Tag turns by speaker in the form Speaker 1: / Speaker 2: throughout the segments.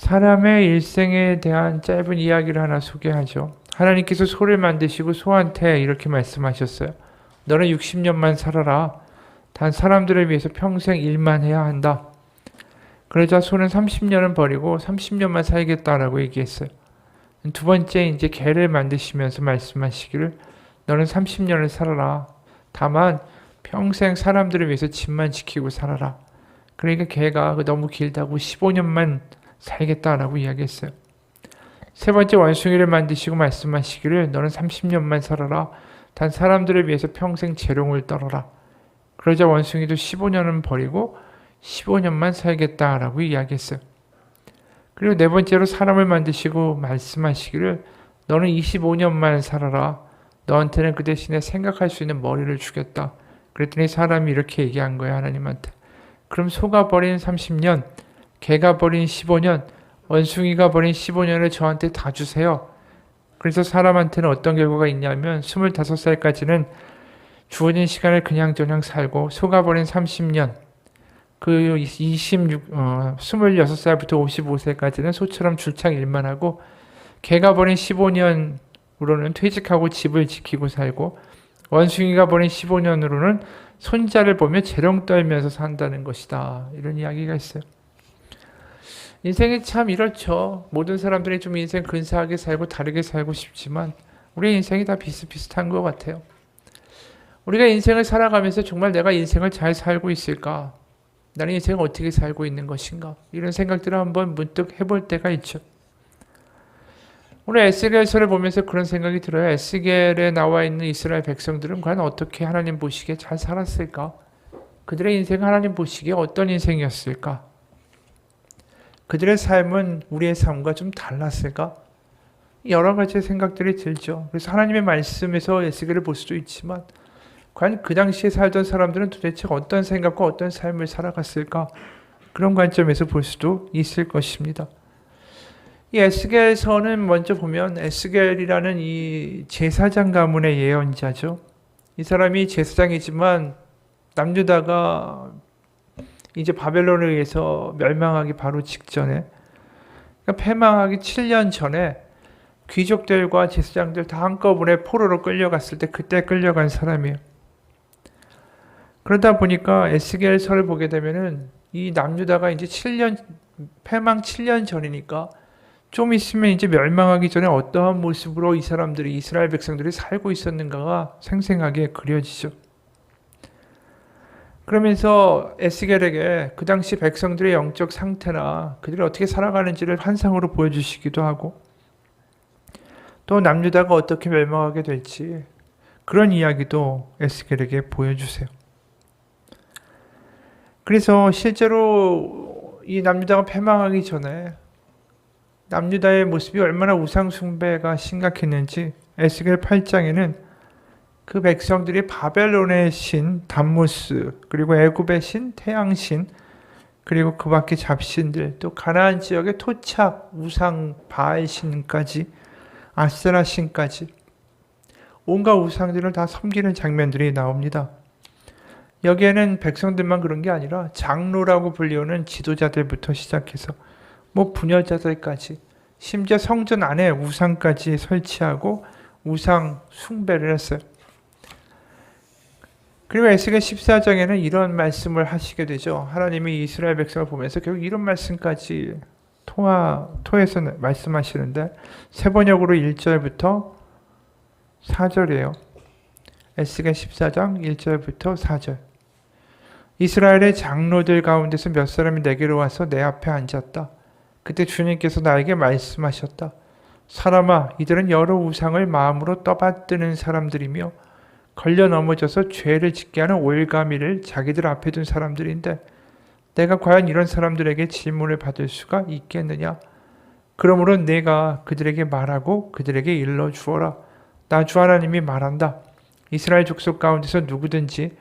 Speaker 1: 사람의 일생에 대한 짧은 이야기를 하나 소개하죠. 하나님께서 소를 만드시고 소한테 이렇게 말씀하셨어요. 너는 60년만 살아라. 단 사람들을 위해서 평생 일만 해야 한다. 그러자 소는 30년은 버리고 30년만 살겠다라고 얘기했어요. 두 번째 이제 개를 만드시면서 말씀하시기를 너는 30년을 살아라. 다만 평생 사람들을 위해서 집만 지키고 살아라. 그러니까 개가 너무 길다고 15년만 살겠다라고 이야기했어요. 세 번째 원숭이를 만드시고 말씀하시기를 너는 30년만 살아라. 단 사람들을 위해서 평생 재롱을 떨어라. 그러자 원숭이도 15년은 버리고 15년만 살겠다라고 이야기했어요. 그리고 네 번째로 사람을 만드시고 말씀하시기를 너는 25년만 살아라. 너한테는 그 대신에 생각할 수 있는 머리를 주겠다. 그랬더니 사람이 이렇게 얘기한 거예요, 하나님한테. 그럼 소가 버린 30년, 개가 버린 15년, 원숭이가 버린 15년을 저한테 다 주세요. 그래서 사람한테는 어떤 결과가 있냐면 25살까지는 주어진 시간을 그냥저냥 살고 소가 버린 30년, 그 26살부터 55세까지는 소처럼 줄창 일만 하고 개가 버린 15년으로는 퇴직하고 집을 지키고 살고 원숭이가 버린 15년으로는 손자를 보며 재롱 떨면서 산다는 것이다. 이런 이야기가 있어요. 인생이 참 이렇죠. 모든 사람들이 좀 인생 근사하게 살고 다르게 살고 싶지만 우리의 인생이 다 비슷비슷한 것 같아요. 우리가 인생을 살아가면서 정말 내가 인생을 잘 살고 있을까? 나는 인생을 어떻게 살고 있는 것인가? 이런 생각들을 한번 문득 해볼 때가 있죠. 오늘 에스겔서를 보면서 그런 생각이 들어요. 에스겔에 나와 있는 이스라엘 백성들은 과연 어떻게 하나님 보시기에 잘 살았을까? 그들의 인생은 하나님 보시기에 어떤 인생이었을까? 그들의 삶은 우리의 삶과 좀 달랐을까? 여러 가지 생각들이 들죠. 그래서 하나님의 말씀에서 에스겔을 볼 수도 있지만 과연 그 당시에 살던 사람들은 도대체 어떤 생각과 어떤 삶을 살아갔을까? 그런 관점에서 볼 수도 있을 것입니다. 이 에스겔서는 먼저 보면 에스겔이라는 이 제사장 가문의 예언자죠. 이 사람이 제사장이지만 남유다가 이제 바벨론에 의해서 멸망하기 바로 직전에, 그러니까 패망하기 7년 전에 귀족들과 제사장들 다 한꺼번에 포로로 끌려갔을 때 그때 끌려간 사람이에요. 그러다 보니까 에스겔서를 보게 되면은 이 남유다가 이제 패망 7년 전이니까 좀 있으면 이제 멸망하기 전에 어떠한 모습으로 이 사람들이, 이스라엘 백성들이 살고 있었는가가 생생하게 그려지죠. 그러면서 에스겔에게 그 당시 백성들의 영적 상태나 그들이 어떻게 살아가는지를 환상으로 보여주시기도 하고 또 남유다가 어떻게 멸망하게 될지 그런 이야기도 에스겔에게 보여주세요. 그래서 실제로 이 남유다가 패망하기 전에 남유다의 모습이 얼마나 우상 숭배가 심각했는지 에스겔 8장에는 그 백성들이 바벨론의 신 담무스, 그리고 애굽의 신 태양신, 그리고 그 밖에 잡신들, 또 가나안 지역의 토착 우상 바알신까지, 아세라 신까지 온갖 우상들을 다 섬기는 장면들이 나옵니다. 여기에는 백성들만 그런 게 아니라 장로라고 불리우는 지도자들부터 시작해서 부녀자들까지, 심지어 성전 안에 우상까지 설치하고 우상 숭배를 했어요. 그리고 에스겔 14장에는 이런 말씀을 하시게 되죠. 하나님이 이스라엘 백성을 보면서 결국 이런 말씀까지 토에서 말씀하시는데 세 번역으로 1절부터 4절이에요. 에스겔 14장 1절부터 4절. 이스라엘의 장로들 가운데서 몇 사람이 내게로 와서 내 앞에 앉았다. 그때 주님께서 나에게 말씀하셨다. 사람아, 이들은 여러 우상을 마음으로 떠받드는 사람들이며 걸려 넘어져서 죄를 짓게 하는 올가미를 자기들 앞에 둔 사람들인데 내가 과연 이런 사람들에게 질문을 받을 수가 있겠느냐? 그러므로 내가 그들에게 말하고 그들에게 일러주어라. 나 주 하나님이 말한다. 이스라엘 족속 가운데서 누구든지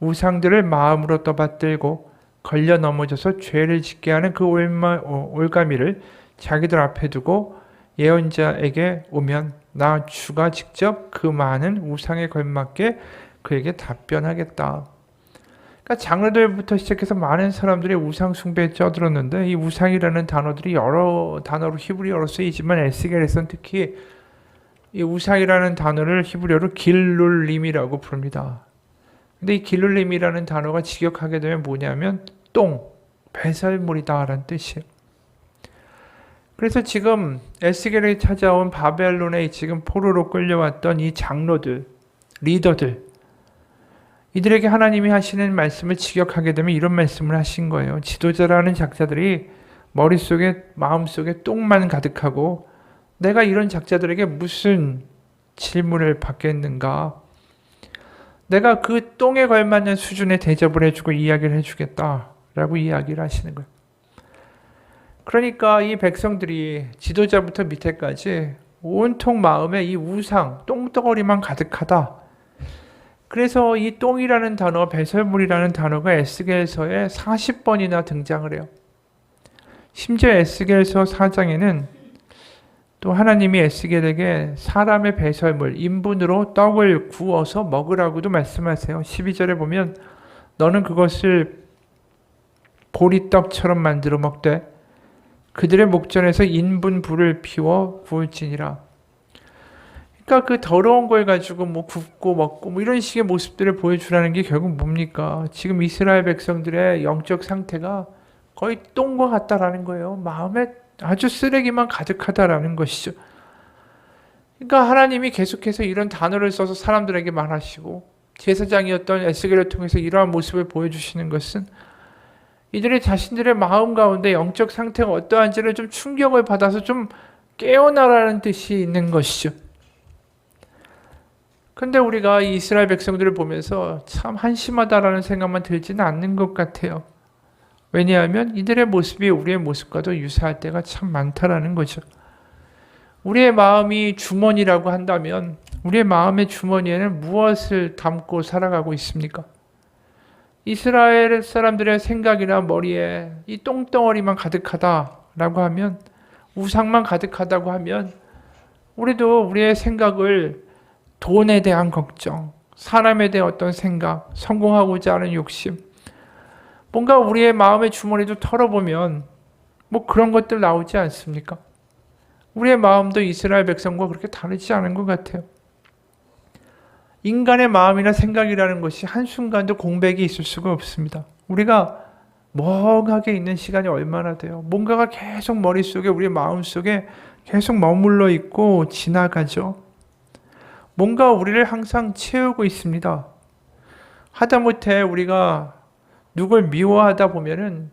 Speaker 1: 우상들을 마음으로 떠받들고 걸려 넘어져서 죄를 짓게 하는 그 올가미를 자기들 앞에 두고 예언자에게 오면 나 주가 직접 그 많은 우상에 걸맞게 그에게 답변하겠다. 그러니까 장로들부터 시작해서 많은 사람들이 우상 숭배에 쩌들었는데 이 우상이라는 단어들이 여러 단어로 히브리어로 쓰이지만 에스겔에서는 특히 이 우상이라는 단어를 히브리어로 길룰림이라고 부릅니다. 근데 이 길룰림이라는 단어가 직역하게 되면 뭐냐면 똥, 배설물이다라는 뜻이에요. 그래서 지금 에스겔이 찾아온 바벨론에 지금 포로로 끌려왔던 이 장로들, 리더들, 이들에게 하나님이 하시는 말씀을 직역하게 되면 이런 말씀을 하신 거예요. 지도자라는 작자들이 머릿속에 마음속에 똥만 가득하고 내가 이런 작자들에게 무슨 질문을 받겠는가? 내가 그 똥에 걸맞는 수준의 대접을 해주고 이야기를 해주겠다라고 이야기를 하시는 거예요. 그러니까 이 백성들이 지도자부터 밑에까지 온통 마음에 이 우상, 똥덩어리만 가득하다. 그래서 이 똥이라는 단어, 배설물이라는 단어가 에스겔서에 40번이나 등장을 해요. 심지어 에스겔서 4장에는 또 하나님이 에스겔에게 사람의 배설물, 인분으로 떡을 구워서 먹으라고도 말씀하세요. 12절에 보면 너는 그것을 보리떡처럼 만들어 먹되 그들의 목전에서 인분 불을 피워 구울지니라. 그러니까 그 더러운 걸 가지고 뭐 굽고 먹고 뭐 이런 식의 모습들을 보여주라는 게 결국 뭡니까? 지금 이스라엘 백성들의 영적 상태가 거의 똥과 같다라는 거예요. 마음에 아주 쓰레기만 가득하다라는 것이죠. 그러니까 하나님이 계속해서 이런 단어를 써서 사람들에게 말하시고 제사장이었던 에스겔을 통해서 이러한 모습을 보여주시는 것은 이들의 자신들의 마음 가운데 영적 상태가 어떠한지를 좀 충격을 받아서 좀 깨어나라는 뜻이 있는 것이죠. 근데 우리가 이 이스라엘 백성들을 보면서 참 한심하다라는 생각만 들지는 않는 것 같아요. 왜냐하면 이들의 모습이 우리의 모습과도 유사할 때가 참 많다라는 거죠. 우리의 마음이 주머니라고 한다면 우리의 마음의 주머니에는 무엇을 담고 살아가고 있습니까? 이스라엘 사람들의 생각이나 머리에 이 똥덩어리만 가득하다라고 하면, 우상만 가득하다고 하면 우리도 우리의 생각을 돈에 대한 걱정, 사람에 대한 어떤 생각, 성공하고자 하는 욕심, 뭔가 우리의 마음의 주머니도 털어보면 뭐 그런 것들 나오지 않습니까? 우리의 마음도 이스라엘 백성과 그렇게 다르지 않은 것 같아요. 인간의 마음이나 생각이라는 것이 한순간도 공백이 있을 수가 없습니다. 우리가 멍하게 있는 시간이 얼마나 돼요? 뭔가가 계속 머릿속에, 우리 마음속에 계속 머물러 있고 지나가죠. 뭔가 우리를 항상 채우고 있습니다. 하다못해 우리가 누굴 미워하다 보면은,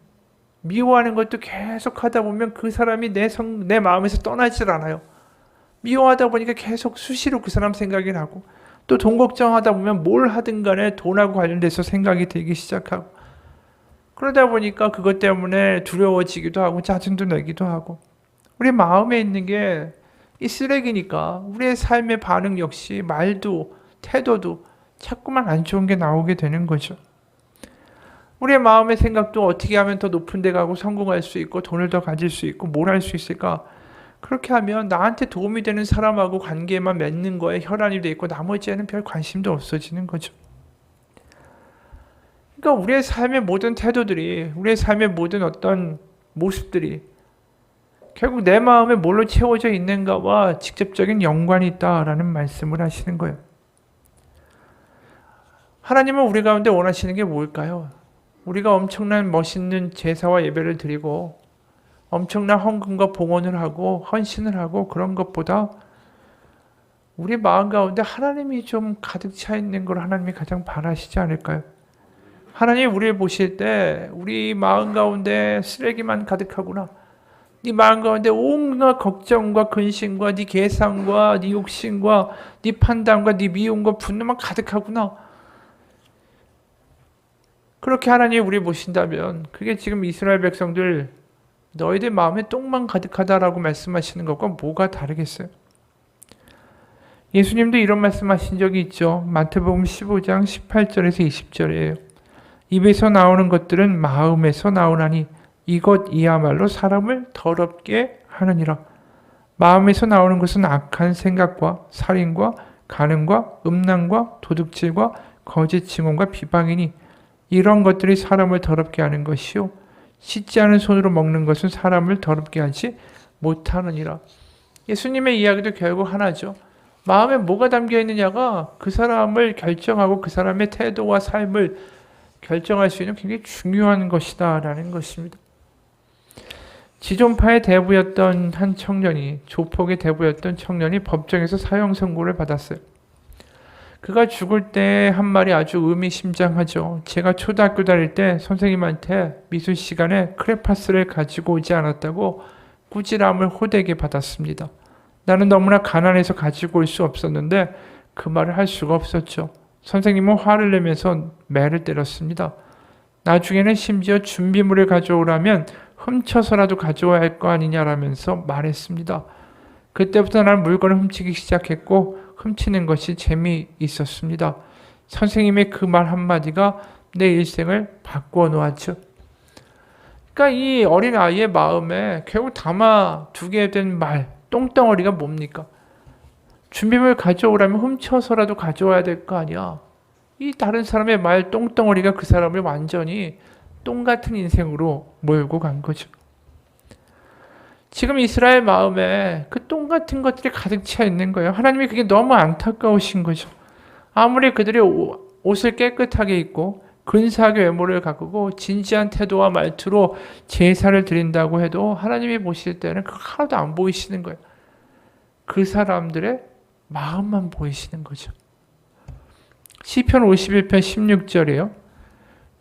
Speaker 1: 미워하는 것도 계속 하다 보면 그 사람이 내 마음에서 떠나질 않아요. 미워하다 보니까 계속 수시로 그 사람 생각이 나고, 또 돈 걱정하다 보면 뭘 하든 간에 돈하고 관련돼서 생각이 들기 시작하고, 그러다 보니까 그것 때문에 두려워지기도 하고 짜증도 내기도 하고, 우리 마음에 있는 게 이 쓰레기니까 우리의 삶의 반응 역시 말도 태도도 자꾸만 안 좋은 게 나오게 되는 거죠. 우리의 마음의 생각도 어떻게 하면 더 높은 데 가고 성공할 수 있고 돈을 더 가질 수 있고 뭘 할 수 있을까? 그렇게 하면 나한테 도움이 되는 사람하고 관계만 맺는 거에 혈안이 돼 있고 나머지에는 별 관심도 없어지는 거죠. 그러니까 우리의 삶의 모든 태도들이, 우리의 삶의 모든 어떤 모습들이 결국 내 마음에 뭘로 채워져 있는가와 직접적인 연관이 있다라는 말씀을 하시는 거예요. 하나님은 우리 가운데 원하시는 게 뭘까요? 우리가 엄청난 멋있는 제사와 예배를 드리고 엄청난 헌금과 봉헌을 하고 헌신을 하고 그런 것보다 우리 마음 가운데 하나님이 좀 가득 차 있는 걸 하나님이 가장 바라시지 않을까요? 하나님이 우리를 보실 때 우리 마음 가운데 쓰레기만 가득하구나, 네 마음 가운데 온갖 걱정과 근심과 네 계산과 네 욕심과 네 판단과 네 미움과 분노만 가득하구나, 그렇게 하나님이 우리 보신다면 그게 지금 이스라엘 백성들 너희들 마음에 똥만 가득하다라고 말씀하시는 것과 뭐가 다르겠어요? 예수님도 이런 말씀하신 적이 있죠. 마태복음 15장 18절에서 20절이에요. 입에서 나오는 것들은 마음에서 나오나니 이것이야말로 사람을 더럽게 하느니라. 마음에서 나오는 것은 악한 생각과 살인과 간음과 음란과 도둑질과 거짓 증언과 비방이니 이런 것들이 사람을 더럽게 하는 것이요 씻지 않은 손으로 먹는 것은 사람을 더럽게 하지 못하느니라. 예수님의 이야기도 결국 하나죠. 마음에 뭐가 담겨 있느냐가 그 사람을 결정하고 그 사람의 태도와 삶을 결정할 수 있는 굉장히 중요한 것이다라는 것입니다. 지존파의 대부였던 한 청년이, 조폭의 대부였던 청년이 법정에서 사형 선고를 받았어요. 그가 죽을 때 한 말이 아주 의미심장하죠. 제가 초등학교 다닐 때 선생님한테 미술 시간에 크레파스를 가지고 오지 않았다고 꾸지람을 호되게 받았습니다. 나는 너무나 가난해서 가지고 올 수 없었는데 그 말을 할 수가 없었죠. 선생님은 화를 내면서 매를 때렸습니다. 나중에는 심지어 준비물을 가져오라면 훔쳐서라도 가져와야 할 거 아니냐라면서 말했습니다. 그때부터 나는 물건을 훔치기 시작했고 훔치는 것이 재미있었습니다. 선생님의 그 말 한마디가 내 일생을 바꾸어 놓았죠. 그러니까 이 어린 아이의 마음에 결국 담아두게 된 말, 똥덩어리가 뭡니까? 준비물 가져오라면 훔쳐서라도 가져와야 될 거 아니야. 이 다른 사람의 말 똥덩어리가 그 사람을 완전히 똥 같은 인생으로 몰고 간 거죠. 지금 이스라엘 마음에 그 똥 같은 것들이 가득 차 있는 거예요. 하나님이 그게 너무 안타까우신 거죠. 아무리 그들이 옷을 깨끗하게 입고 근사하게 외모를 가꾸고 진지한 태도와 말투로 제사를 드린다고 해도 하나님이 보실 때는 그거 하나도 안 보이시는 거예요. 그 사람들의 마음만 보이시는 거죠. 시편 51편 16절이에요.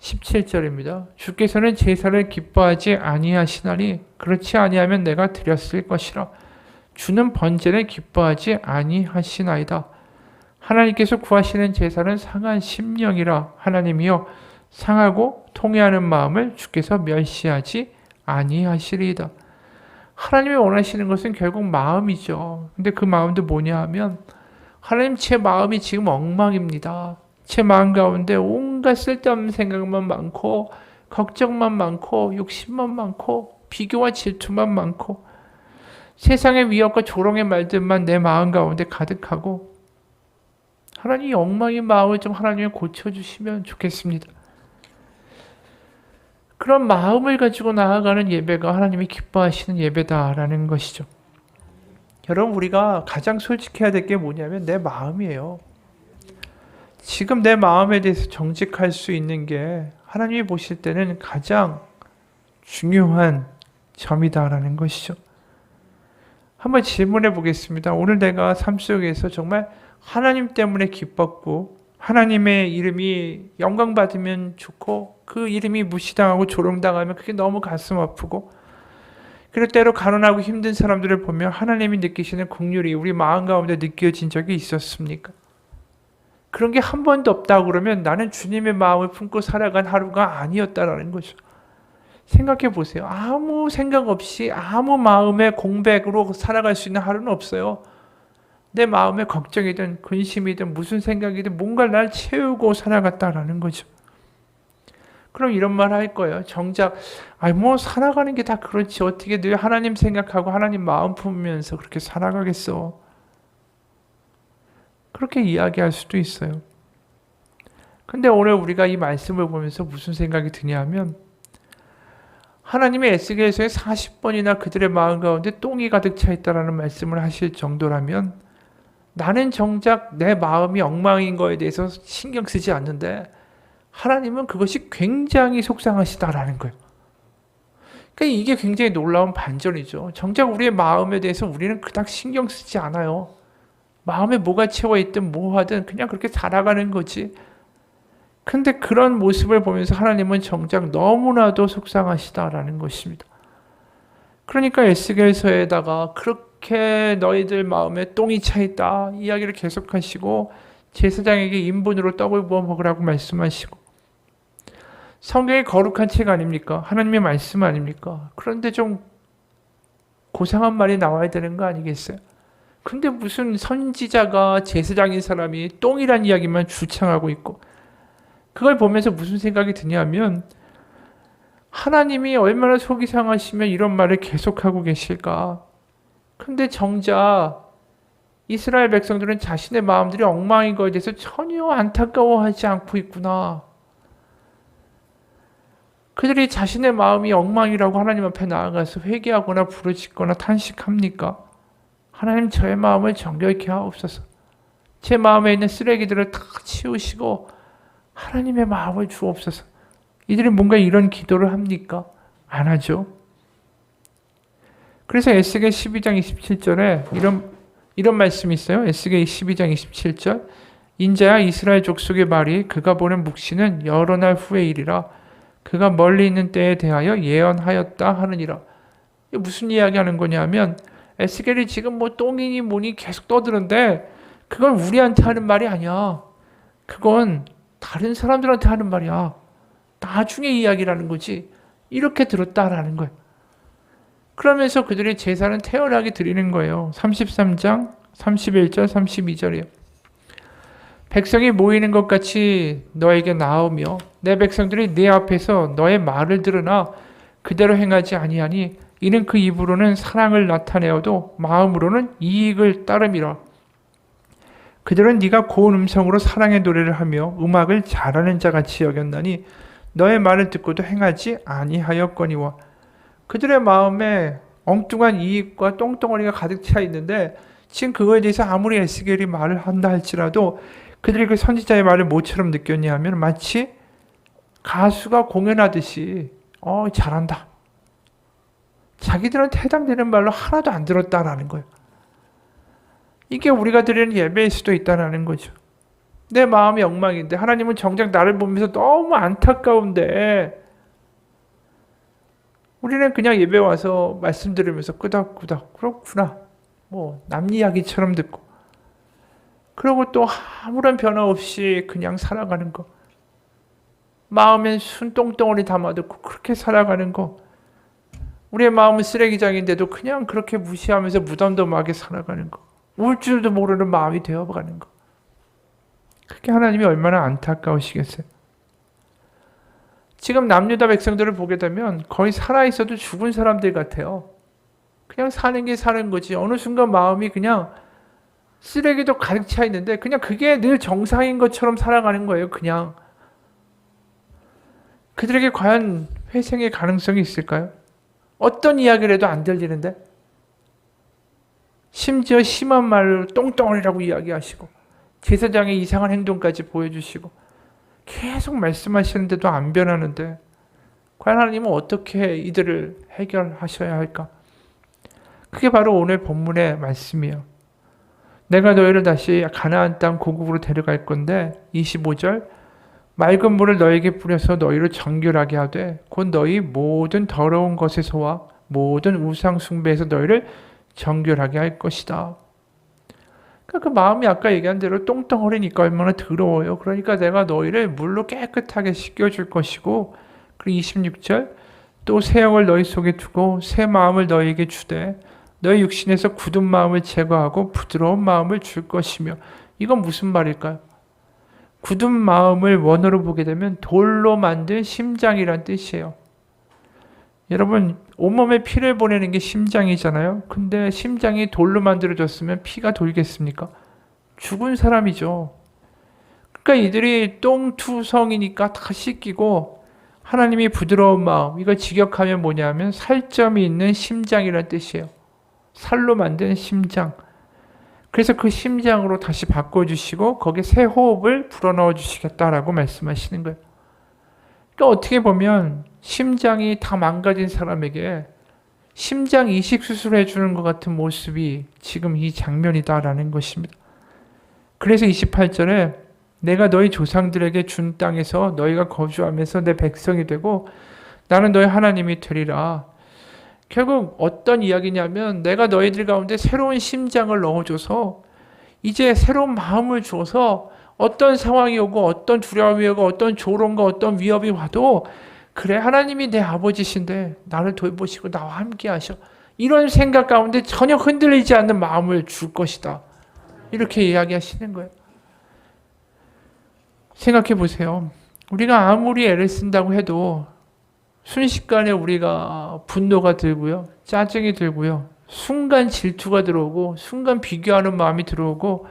Speaker 1: 17절입니다. 주께서는 제사를 기뻐하지 아니하시나니 그렇지 아니하면 내가 드렸을 것이라. 주는 번제를 기뻐하지 아니하시나이다. 하나님께서 구하시는 제사는 상한 심령이라. 하나님이여 상하고 통회하는 마음을 주께서 멸시하지 아니하시리이다. 하나님이 원하시는 것은 결국 마음이죠. 근데 그 마음도 뭐냐 하면 하나님 제 마음이 지금 엉망입니다. 제 마음 가운데 온갖 쓸데없는 생각만 많고 걱정만 많고 욕심만 많고 비교와 질투만 많고 세상의 위협과 조롱의 말들만 내 마음 가운데 가득하고 하나님 엉망인 마음을 좀 하나님이 고쳐주시면 좋겠습니다. 그런 마음을 가지고 나아가는 예배가 하나님이 기뻐하시는 예배다라는 것이죠. 여러분 우리가 가장 솔직해야 될 게 뭐냐면 내 마음이에요. 지금 내 마음에 대해서 정직할 수 있는 게 하나님이 보실 때는 가장 중요한 점이다라는 것이죠. 한번 질문해 보겠습니다. 오늘 내가 삶 속에서 정말 하나님 때문에 기뻤고 하나님의 이름이 영광받으면 좋고 그 이름이 무시당하고 조롱당하면 그게 너무 가슴 아프고 그럴 때로 가난하고 힘든 사람들을 보면 하나님이 느끼시는 긍휼이 우리 마음 가운데 느껴진 적이 있었습니까? 그런 게 한 번도 없다고 그러면 나는 주님의 마음을 품고 살아간 하루가 아니었다라는 거죠. 생각해 보세요. 아무 생각 없이 아무 마음의 공백으로 살아갈 수 있는 하루는 없어요. 내 마음에 걱정이든 근심이든 무슨 생각이든 뭔가 날 채우고 살아갔다라는 거죠. 그럼 이런 말 할 거예요. 정작 뭐 살아가는 게 다 그렇지 어떻게 늘 하나님 생각하고 하나님 마음 품으면서 그렇게 살아가겠어. 그렇게 이야기할 수도 있어요. 근데 오늘 우리가 이 말씀을 보면서 무슨 생각이 드냐면 하나님의 에스겔서에 40번이나 그들의 마음 가운데 똥이 가득 차 있다라는 말씀을 하실 정도라면 나는 정작 내 마음이 엉망인 거에 대해서 신경 쓰지 않는데 하나님은 그것이 굉장히 속상하시다라는 거예요. 그러니까 이게 굉장히 놀라운 반전이죠. 정작 우리의 마음에 대해서 우리는 그닥 신경 쓰지 않아요. 마음에 뭐가 채워 있든 뭐 하든 그냥 그렇게 살아가는 거지. 근데 그런 모습을 보면서 하나님은 정작 너무나도 속상하시다라는 것입니다. 그러니까 에스겔서에다가 그렇게 너희들 마음에 똥이 차 있다 이야기를 계속하시고 제사장에게 인분으로 떡을 부어 먹으라고 말씀하시고 성경이 거룩한 책 아닙니까? 하나님의 말씀 아닙니까? 그런데 좀 고상한 말이 나와야 되는 거 아니겠어요? 근데 무슨 선지자가 제사장인 사람이 똥이란 이야기만 주창하고 있고 그걸 보면서 무슨 생각이 드냐면 하나님이 얼마나 속이 상하시면 이런 말을 계속하고 계실까? 근데 정작 이스라엘 백성들은 자신의 마음들이 엉망인 것에 대해서 전혀 안타까워하지 않고 있구나. 그들이 자신의 마음이 엉망이라고 하나님 앞에 나아가서 회개하거나 부르짖거나 탄식합니까? 하나님 저의 마음을 정결케 하옵소서. 제 마음에 있는 쓰레기들을 다 치우시고 하나님의 마음을 주옵소서. 이들이 뭔가 이런 기도를 합니까? 안 하죠. 그래서 에스겔 12장 27절에 이런 말씀이 있어요. 에스겔 12장 27절 인자야 이스라엘 족속의 말이 그가 보낸 묵시는 여러 날 후의 일이라 그가 멀리 있는 때에 대하여 예언하였다 하느니라. 이게 무슨 이야기 하는 거냐면 에스겔이 지금 뭐 똥이니 뭐니 계속 떠드는데 그건 우리한테 하는 말이 아니야. 그건 다른 사람들한테 하는 말이야. 나중에 이야기라는 거지. 이렇게 들었다라는 거예요. 그러면서 그들의 제사는 태연하게 드리는 거예요. 33장 31절 32절이에요. 백성이 모이는 것 같이 너에게 나오며 내 백성들이 네 앞에서 너의 말을 들으나 그대로 행하지 아니하니 이는 그 입으로는 사랑을 나타내어도 마음으로는 이익을 따름이라. 그들은 네가 고운 음성으로 사랑의 노래를 하며 음악을 잘하는 자같이 여겼나니 너의 말을 듣고도 행하지 아니하였거니와. 그들의 마음에 엉뚱한 이익과 똥덩어리가 가득 차 있는데 지금 그거에 대해서 아무리 에스겔이 말을 한다 할지라도 그들이 그 선지자의 말을 뭐처럼 느꼈냐 하면 마치 가수가 공연하듯이 잘한다. 자기들한테 해당되는 말로 하나도 안 들었다라는 거예요. 이게 우리가 드리는 예배일 수도 있다는 거죠. 내 마음이 엉망인데 하나님은 정작 나를 보면서 너무 안타까운데 우리는 그냥 예배 와서 말씀 들으면서 끄덕끄덕 그렇구나 뭐 남 이야기처럼 듣고 그리고 또 아무런 변화 없이 그냥 살아가는 거, 마음엔 순똥덩어리 담아두고 그렇게 살아가는 거, 우리의 마음은 쓰레기장인데도 그냥 그렇게 무시하면서 무덤덤하게 살아가는 거, 울 줄도 모르는 마음이 되어가는 거. 그게 하나님이 얼마나 안타까우시겠어요. 지금 남유다 백성들을 보게 되면 거의 살아있어도 죽은 사람들 같아요. 그냥 사는 게 사는 거지. 어느 순간 마음이 그냥 쓰레기도 가득 차 있는데 그냥 그게 늘 정상인 것처럼 살아가는 거예요. 그냥. 그들에게 과연 회생의 가능성이 있을까요? 어떤 이야기를 해도 안 들리는데 심지어 심한 말로 똥덩어리라고 이야기하시고 제사장의 이상한 행동까지 보여주시고 계속 말씀하시는데도 안 변하는데 과연 하나님은 어떻게 이들을 해결하셔야 할까? 그게 바로 오늘 본문의 말씀이에요. 내가 너희를 다시 가나안 땅 고국으로 데려갈 건데 25절 맑은 물을 너에게 뿌려서 너희를 정결하게 하되 곧 너희 모든 더러운 것에서와 모든 우상 숭배에서 너희를 정결하게 할 것이다. 그러니까 그 마음이 아까 얘기한 대로 똥덩어리니까 얼마나 더러워요. 그러니까 내가 너희를 물로 깨끗하게 씻겨줄 것이고 그리고 26절 또 새 영을 너희 속에 두고 새 마음을 너희에게 주되 너희 육신에서 굳은 마음을 제거하고 부드러운 마음을 줄 것이며. 이건 무슨 말일까요? 굳은 마음을 원어로 보게 되면 돌로 만든 심장이란 뜻이에요. 여러분 온몸에 피를 보내는 게 심장이잖아요. 근데 심장이 돌로 만들어졌으면 피가 돌겠습니까? 죽은 사람이죠. 그러니까 이들이 똥투성이니까 다 씻기고 하나님이 부드러운 마음, 이걸 직역하면 뭐냐면 살점이 있는 심장이란 뜻이에요. 살로 만든 심장. 그래서 그 심장으로 다시 바꿔주시고 거기에 새 호흡을 불어넣어 주시겠다라고 말씀하시는 거예요. 그러니까 어떻게 보면 심장이 다 망가진 사람에게 심장 이식 수술을 해주는 것 같은 모습이 지금 이 장면이다라는 것입니다. 그래서 28절에 내가 너희 조상들에게 준 땅에서 너희가 거주하면서 내 백성이 되고 나는 너희 하나님이 되리라. 결국 어떤 이야기냐면 내가 너희들 가운데 새로운 심장을 넣어줘서 이제 새로운 마음을 줘서 어떤 상황이 오고 어떤 두려움이 오고 어떤 조롱과 어떤 위협이 와도 그래 하나님이 내 아버지신데 나를 돌보시고 나와 함께 하셔. 이런 생각 가운데 전혀 흔들리지 않는 마음을 줄 것이다. 이렇게 이야기하시는 거예요. 생각해 보세요. 우리가 아무리 애를 쓴다고 해도 순식간에 우리가 분노가 들고요. 짜증이 들고요. 순간 질투가 들어오고 순간 비교하는 마음이 들어오고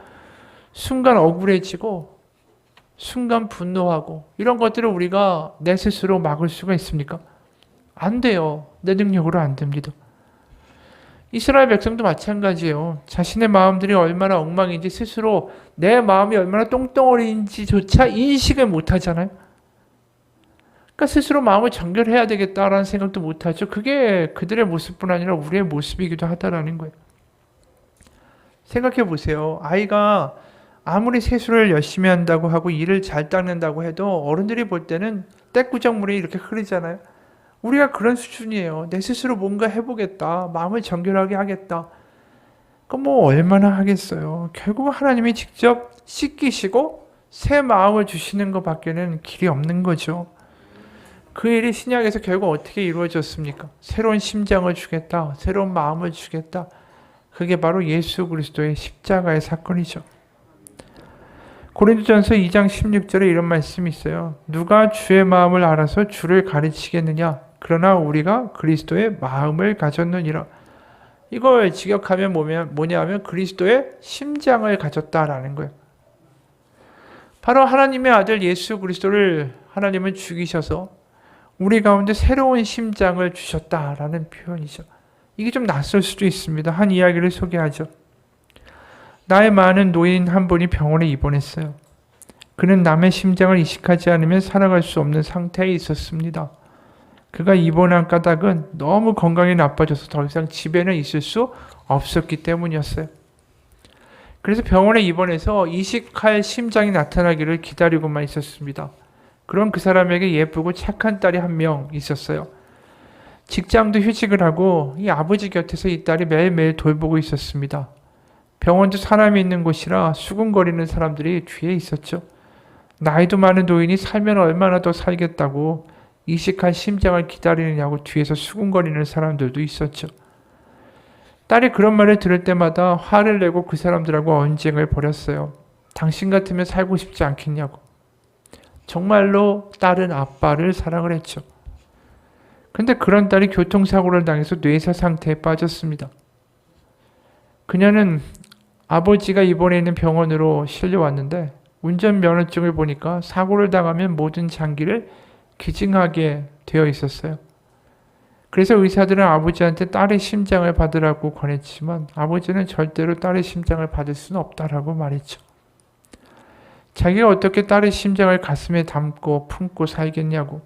Speaker 1: 순간 억울해지고 순간 분노하고 이런 것들을 우리가 내 스스로 막을 수가 있습니까? 안 돼요. 내 능력으로 안 됩니다. 이스라엘 백성도 마찬가지예요. 자신의 마음들이 얼마나 엉망인지 스스로 내 마음이 얼마나 똥덩어리인지조차 인식을 못하잖아요. 그러니까 스스로 마음을 정결해야 되겠다라는 생각도 못하죠. 그게 그들의 모습뿐 아니라 우리의 모습이기도 하다라는 거예요. 생각해 보세요. 아이가 아무리 세수를 열심히 한다고 하고 이를 잘 닦는다고 해도 어른들이 볼 때는 떼꾸정물이 이렇게 흐르잖아요. 우리가 그런 수준이에요. 내 스스로 뭔가 해보겠다. 마음을 정결하게 하겠다. 그럼 뭐 얼마나 하겠어요. 결국 하나님이 직접 씻기시고 새 마음을 주시는 것밖에는 길이 없는 거죠. 그 일이 신약에서 결국 어떻게 이루어졌습니까? 새로운 심장을 주겠다. 새로운 마음을 주겠다. 그게 바로 예수 그리스도의 십자가의 사건이죠. 고린도전서 2장 16절에 이런 말씀이 있어요. 누가 주의 마음을 알아서 주를 가르치겠느냐? 그러나 우리가 그리스도의 마음을 가졌느니라. 이걸 직역하면 뭐냐 하면 그리스도의 심장을 가졌다라는 거예요. 바로 하나님의 아들 예수 그리스도를 하나님은 죽이셔서 우리 가운데 새로운 심장을 주셨다라는 표현이죠. 이게 좀 낯설 수도 있습니다. 한 이야기를 소개하죠. 나이 많은 노인 한 분이 병원에 입원했어요. 그는 남의 심장을 이식하지 않으면 살아갈 수 없는 상태에 있었습니다. 그가 입원한 까닭은 너무 건강이 나빠져서 더 이상 집에는 있을 수 없었기 때문이었어요. 그래서 병원에 입원해서 이식할 심장이 나타나기를 기다리고만 있었습니다. 그럼 그 사람에게 예쁘고 착한 딸이 한 명 있었어요. 직장도 휴직을 하고 이 아버지 곁에서 이 딸이 매일매일 돌보고 있었습니다. 병원도 사람이 있는 곳이라 수군거리는 사람들이 뒤에 있었죠. 나이도 많은 노인이 살면 얼마나 더 살겠다고 이식할 심장을 기다리느냐고 뒤에서 수군거리는 사람들도 있었죠. 딸이 그런 말을 들을 때마다 화를 내고 그 사람들하고 언쟁을 벌였어요. 당신 같으면 살고 싶지 않겠냐고. 정말로 딸은 아빠를 사랑을 했죠. 근데 그런 딸이 교통사고를 당해서 뇌사 상태에 빠졌습니다. 그녀는 아버지가 입원해 있는 병원으로 실려왔는데 운전면허증을 보니까 사고를 당하면 모든 장기를 기증하게 되어 있었어요. 그래서 의사들은 아버지한테 딸의 심장을 받으라고 권했지만 아버지는 절대로 딸의 심장을 받을 수는 없다라고 말했죠. 자기가 어떻게 딸의 심장을 가슴에 담고 품고 살겠냐고,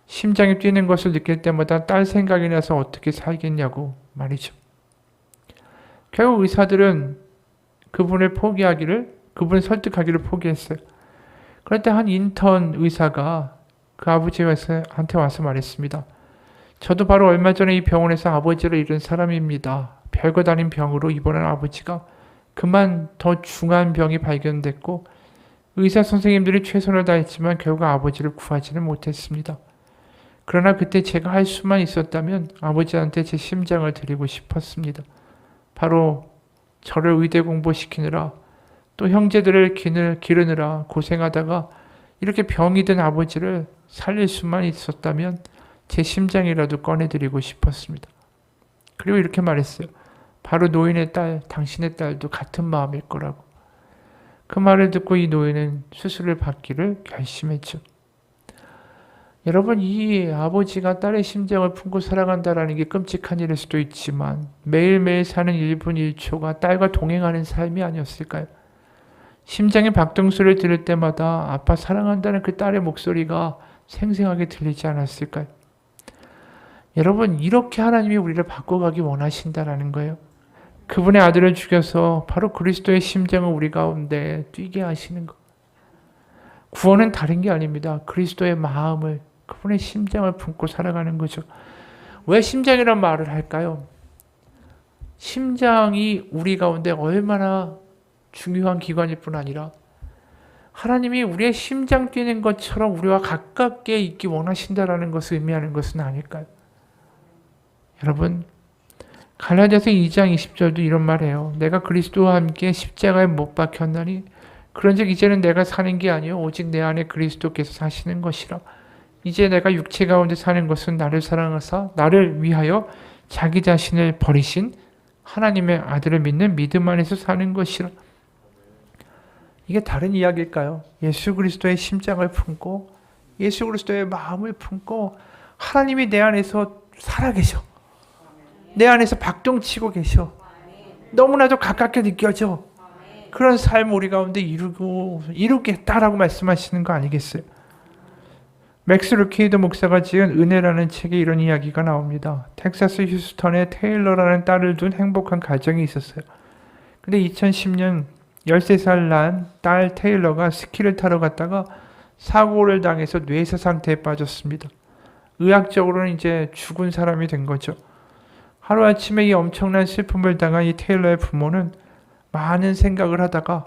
Speaker 1: 심장이 뛰는 것을 느낄 때마다 딸 생각이 나서 어떻게 살겠냐고 말이죠. 결국 의사들은 그분을 설득하기를 포기했어요. 그럴 때 한 인턴 의사가 그 아버지한테 와서 말했습니다. 저도 바로 얼마 전에 이 병원에서 아버지를 잃은 사람입니다. 별것 아닌 병으로 입원한 아버지가 그만 더 중한 병이 발견됐고 의사 선생님들이 최선을 다했지만 결국 아버지를 구하지는 못했습니다. 그러나 그때 제가 할 수만 있었다면 아버지한테 제 심장을 드리고 싶었습니다. 바로 저를 의대 공부시키느라 또 형제들을 기르느라 고생하다가 이렇게 병이 든 아버지를 살릴 수만 있었다면 제 심장이라도 꺼내드리고 싶었습니다. 그리고 이렇게 말했어요. 바로 노인의 딸, 당신의 딸도 같은 마음일 거라고. 그 말을 듣고 이 노인은 수술을 받기를 결심했죠. 여러분, 이 아버지가 딸의 심장을 품고 살아간다는 게 끔찍한 일일 수도 있지만 매일매일 사는 1분 1초가 딸과 동행하는 삶이 아니었을까요? 심장의 박동소리를 들을 때마다 아빠 사랑한다는 그 딸의 목소리가 생생하게 들리지 않았을까요? 여러분, 이렇게 하나님이 우리를 바꿔가기 원하신다라는 거예요. 그분의 아들을 죽여서 바로 그리스도의 심장을 우리 가운데 뛰게 하시는 것. 구원은 다른 게 아닙니다. 그리스도의 마음을, 그분의 심장을 품고 살아가는 거죠. 왜 심장이란 말을 할까요? 심장이 우리 가운데 얼마나 중요한 기관일 뿐 아니라 하나님이 우리의 심장 뛰는 것처럼 우리와 가깝게 있기 원하신다라는 것을 의미하는 것은 아닐까요? 여러분, 갈라디아서 2장 20절도 이런 말해요. 내가 그리스도와 함께 십자가에 못 박혔나니 그런즉 이제는 내가 사는 게 아니요 오직 내 안에 그리스도께서 사시는 것이라. 이제 내가 육체 가운데 사는 것은 나를 사랑하사 나를 위하여 자기 자신을 버리신 하나님의 아들을 믿는 믿음 안에서 사는 것이라. 이게 다른 이야기일까요? 예수 그리스도의 심장을 품고 예수 그리스도의 마음을 품고 하나님이 내 안에서 살아계셔. 내 안에서 박동치고 계셔. 너무나도 가깝게 느껴져. 그런 삶 우리 가운데 이루겠다라고 말씀하시는 거 아니겠어요? 맥스 루키드 목사가 지은 은혜라는 책에 이런 이야기가 나옵니다. 텍사스 휴스턴에 테일러라는 딸을 둔 행복한 가정이 있었어요. 근데 2010년 13살 난 딸 테일러가 스키를 타러 갔다가 사고를 당해서 뇌사 상태에 빠졌습니다. 의학적으로는 이제 죽은 사람이 된 거죠. 하루아침에 이 엄청난 슬픔을 당한 이 테일러의 부모는 많은 생각을 하다가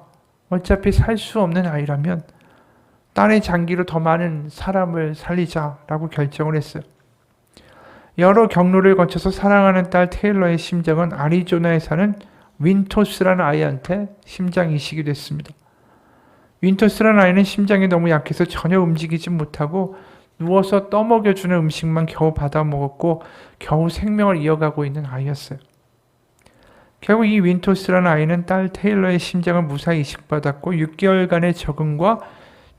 Speaker 1: 어차피 살 수 없는 아이라면 딸의 장기로 더 많은 사람을 살리자라고 결정을 했어요. 여러 경로를 거쳐서 사랑하는 딸 테일러의 심장은 애리조나에 사는 윈토스라는 아이한테 심장 이식이 됐습니다. 윈토스라는 아이는 심장이 너무 약해서 전혀 움직이지 못하고 누워서 떠먹여주는 음식만 겨우 받아 먹었고 겨우 생명을 이어가고 있는 아이였어요. 결국 이 윈토스라는 아이는 딸 테일러의 심장을 무사히 이식받았고 6개월간의 적응과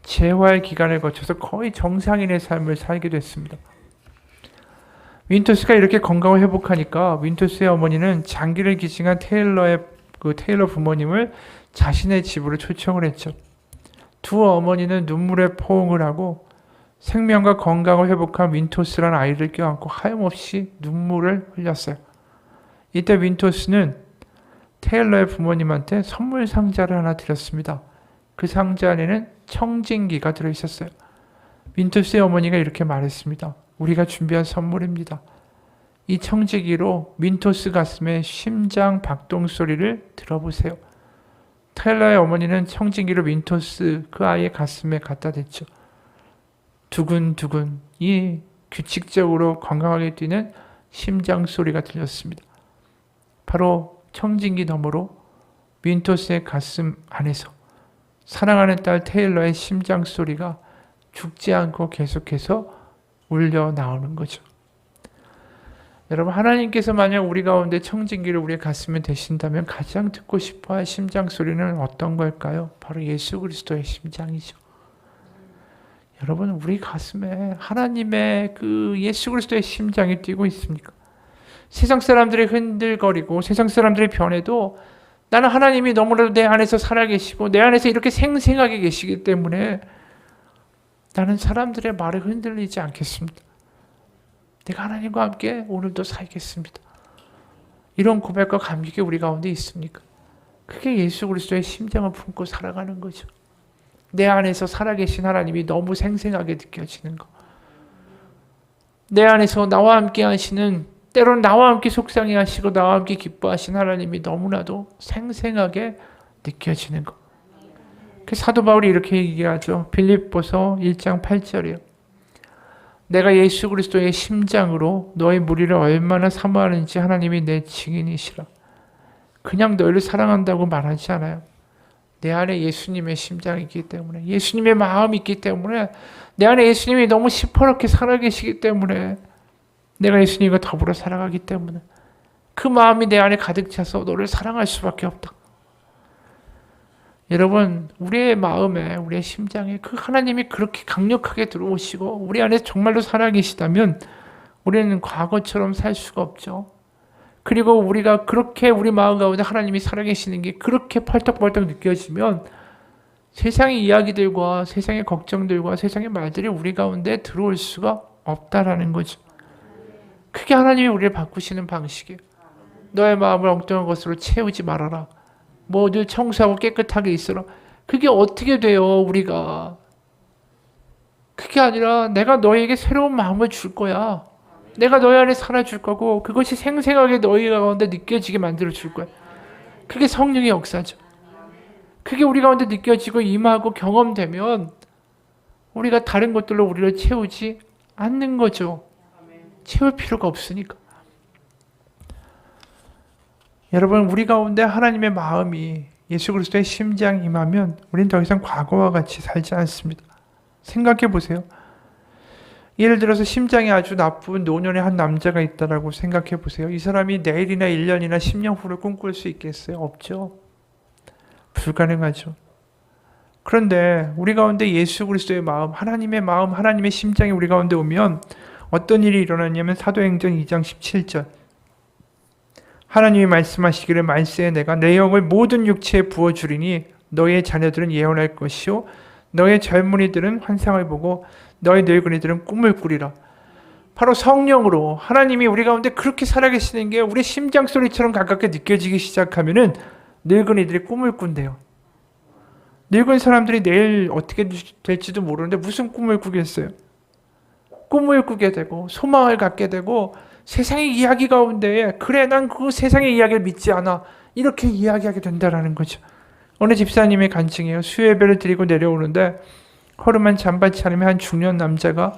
Speaker 1: 재활 기간을 거쳐서 거의 정상인의 삶을 살게 됐습니다. 윈토스가 이렇게 건강을 회복하니까 윈토스의 어머니는 장기를 기증한 테일러 부모님을 자신의 집으로 초청을 했죠. 두 어머니는 눈물에 포옹을 하고 생명과 건강을 회복한 윈토스라는 아이를 껴안고 하염없이 눈물을 흘렸어요. 이때 윈토스는 테일러의 부모님한테 선물 상자를 하나 드렸습니다. 그 상자 안에는 청진기가 들어있었어요. 윈토스의 어머니가 이렇게 말했습니다. 우리가 준비한 선물입니다. 이 청진기로 윈토스 가슴의 심장 박동 소리를 들어보세요. 테일러의 어머니는 청진기로 윈토스 그 아이의 가슴에 갖다 댔죠. 두근두근 이 규칙적으로 건강하게 뛰는 심장 소리가 들렸습니다. 바로 청진기 너머로 윈토스의 가슴 안에서 사랑하는 딸 테일러의 심장 소리가 죽지 않고 계속해서 울려 나오는 거죠. 여러분, 하나님께서 만약 우리 가운데 청진기를 우리의 가슴에 대신다면 가장 듣고 싶어할 심장 소리는 어떤 걸까요? 바로 예수 그리스도의 심장이죠. 여러분, 우리 가슴에 하나님의 그 예수 그리스도의 심장이 뛰고 있습니까? 세상 사람들이 흔들거리고 세상 사람들이 변해도 나는 하나님이 너무나도 내 안에서 살아계시고 내 안에서 이렇게 생생하게 계시기 때문에 나는 사람들의 말에 흔들리지 않겠습니다. 내가 하나님과 함께 오늘도 살겠습니다. 이런 고백과 감격이 우리 가운데 있습니까? 그게 예수 그리스도의 심장을 품고 살아가는 거죠. 내 안에서 살아계신 하나님이 너무 생생하게 느껴지는 거. 내 안에서 나와 함께 하시는, 때로는 나와 함께 속상해 하시고 나와 함께 기뻐하신 하나님이 너무나도 생생하게 느껴지는 것. 그 사도 바울이 이렇게 얘기하죠. 빌립보서 1장 8절이요. 내가 예수 그리스도의 심장으로 너의 무리를 얼마나 사모하는지 하나님이 내 증인이시라. 그냥 너희를 사랑한다고 말하지 않아요. 내 안에 예수님의 심장이 있기 때문에, 예수님의 마음이 있기 때문에, 내 안에 예수님이 너무 시퍼렇게 살아계시기 때문에, 내가 예수님과 더불어 살아가기 때문에 그 마음이 내 안에 가득 차서 너를 사랑할 수밖에 없다. 여러분, 우리의 마음에, 우리의 심장에 그 하나님이 그렇게 강력하게 들어오시고 우리 안에 정말로 살아계시다면 우리는 과거처럼 살 수가 없죠. 그리고 우리가 그렇게 우리 마음 가운데 하나님이 살아계시는 게 그렇게 펄떡펄떡 느껴지면 세상의 이야기들과 세상의 걱정들과 세상의 말들이 우리 가운데 들어올 수가 없다라는 거죠. 그게 하나님이 우리를 바꾸시는 방식이에요. 너의 마음을 엉뚱한 것으로 채우지 말아라. 늘 청소하고 깨끗하게 있어라. 그게 어떻게 돼요, 우리가? 그게 아니라 내가 너에게 새로운 마음을 줄 거야. 내가 너희 안에 살아줄 거고 그것이 생생하게 너희 가운데 느껴지게 만들어 줄 거야. 그게 성령의 역사죠. 그게 우리 가운데 느껴지고 임하고 경험되면 우리가 다른 것들로 우리를 채우지 않는 거죠. 채울 필요가 없으니까. 여러분, 우리 가운데 하나님의 마음이 예수 그리스도의 심장이 임하면 우리는 더 이상 과거와 같이 살지 않습니다. 생각해 보세요. 예를 들어서 심장이 아주 나쁜 노년의 한 남자가 있다라고 생각해 보세요. 이 사람이 내일이나 1년이나 10년 후를 꿈꿀 수 있겠어요? 없죠. 불가능하죠. 그런데 우리 가운데 예수 그리스도의 마음, 하나님의 심장이 우리 가운데 오면 어떤 일이 일어나냐면 사도행전 2장 17절. 하나님이 말씀하시기를 말세에 내가 내 영을 모든 육체에 부어주리니 너의 자녀들은 예언할 것이요 너의 젊은이들은 환상을 보고 너의 늙은이들은 꿈을 꾸리라. 바로 성령으로 하나님이 우리 가운데 그렇게 살아계시는 게 우리 심장 소리처럼 가깝게 느껴지기 시작하면은 늙은이들이 꿈을 꾼대요. 늙은 사람들이 내일 어떻게 될지도 모르는데 무슨 꿈을 꾸겠어요? 꿈을 꾸게 되고 소망을 갖게 되고 세상의 이야기 가운데에 그래 난 그 세상의 이야기를 믿지 않아 이렇게 이야기하게 된다라는 거죠. 어느 집사님의 간증이에요. 수요예배를 드리고 내려오는데 허름한 잠바 차림의 한 중년 남자가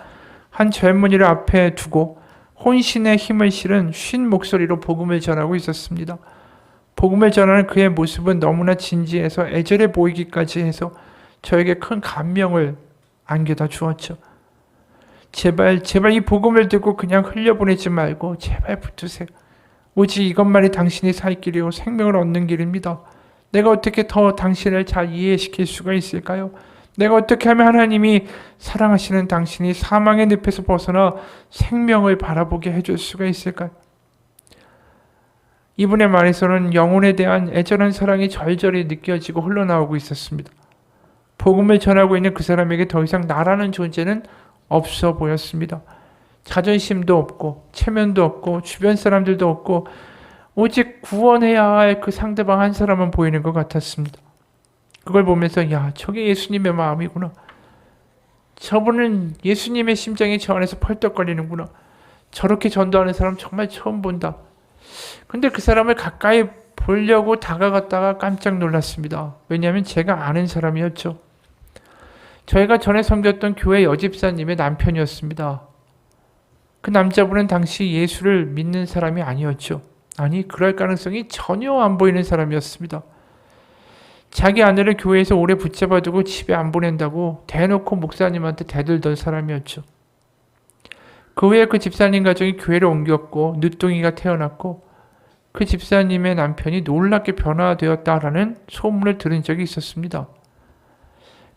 Speaker 1: 한 젊은이를 앞에 두고 혼신의 힘을 실은 쉰 목소리로 복음을 전하고 있었습니다. 복음을 전하는 그의 모습은 너무나 진지해서 애절해 보이기까지 해서 저에게 큰 감명을 안겨다 주었죠. 제발 이 복음을 듣고 그냥 흘려보내지 말고 제발 붙으세요. 오직 이것만이 당신이 살 길이요 생명을 얻는 길입니다. 내가 어떻게 더 당신을 잘 이해시킬 수가 있을까요? 내가 어떻게 하면 하나님이 사랑하시는 당신이 사망의 늪에서 벗어나 생명을 바라보게 해줄 수가 있을까요? 이분의 말에서는 영혼에 대한 애절한 사랑이 절절히 느껴지고 흘러나오고 있었습니다. 복음을 전하고 있는 그 사람에게 더 이상 나라는 존재는 없어 보였습니다. 자존심도 없고 체면도 없고 주변 사람들도 없고 오직 구원해야 할 그 상대방 한 사람만 보이는 것 같았습니다. 그걸 보면서 야 저게 예수님의 마음이구나. 저분은 예수님의 심장이 저 안에서 펄떡거리는구나. 저렇게 전도하는 사람 정말 처음 본다. 근데 그 사람을 가까이 보려고 다가갔다가 깜짝 놀랐습니다. 왜냐하면 제가 아는 사람이었죠. 저희가 전에 섬겼던 교회 여집사님의 남편이었습니다. 그 남자분은 당시 예수를 믿는 사람이 아니었죠. 아니 그럴 가능성이 전혀 안 보이는 사람이었습니다. 자기 아내를 교회에서 오래 붙잡아두고 집에 안 보낸다고 대놓고 목사님한테 대들던 사람이었죠. 그 후에 그 집사님 가정이 교회를 옮겼고 늦둥이가 태어났고 그 집사님의 남편이 놀랍게 변화되었다라는 소문을 들은 적이 있었습니다.